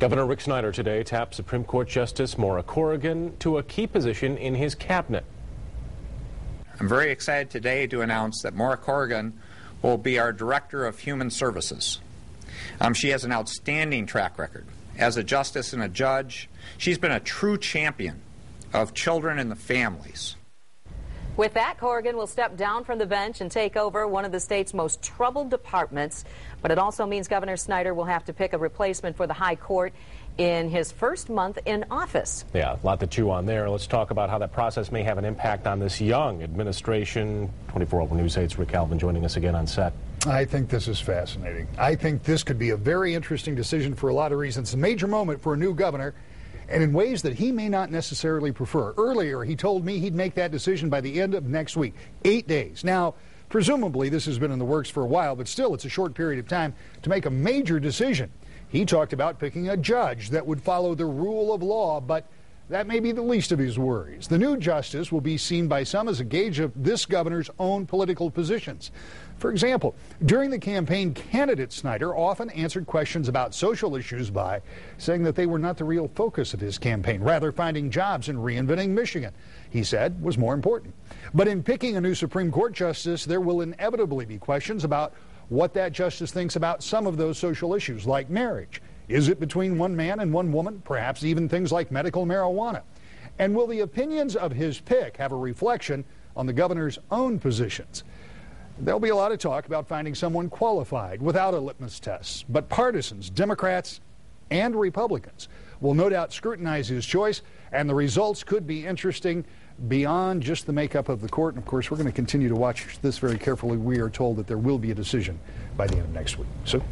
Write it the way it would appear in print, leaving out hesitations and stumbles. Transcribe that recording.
Governor Rick Snyder today tapped Supreme Court Justice Maura Corrigan to a key position in his cabinet. I'm very excited today to announce that Maura Corrigan will be our Director of Human Services. She has an outstanding track record. As a justice and a judge, she's been a true champion of children and the families. With that, Corrigan will step down from the bench and take over one of the state's most troubled departments. But it also means Governor Snyder will have to pick a replacement for the High Court in his first month in office. Yeah, a lot to chew on there. Let's talk about how that process may have an impact on this young administration. 24 Open News 8's Rick Albin joining us again on set. I think this is fascinating. I think this could be a very interesting decision for a lot of reasons. A major moment for a new governor, and in ways that he may not necessarily prefer. Earlier, he told me he'd make that decision by the end of next week, 8 days. Now, presumably, this has been in the works for a while, but still, it's a short period of time to make a major decision. He talked about picking a judge that would follow the rule of law, but that may be the least of his worries. The new justice will be seen by some as a gauge of this governor's own political positions. For example, during the campaign, candidate Snyder often answered questions about social issues by saying that they were not the real focus of his campaign. Rather, finding jobs and reinventing Michigan, he said, was more important. But in picking a new Supreme Court justice, there will inevitably be questions about what that justice thinks about some of those social issues, like marriage. Is it between one man and one woman? Perhaps even things like medical marijuana. And will the opinions of his pick have a reflection on the governor's own positions? There'll be a lot of talk about finding someone qualified without a litmus test. But partisans, Democrats and Republicans, will no doubt scrutinize his choice, and the results could be interesting beyond just the makeup of the court. And of course, we're going to continue to watch this very carefully. We are told that there will be a decision by the end of next week. So.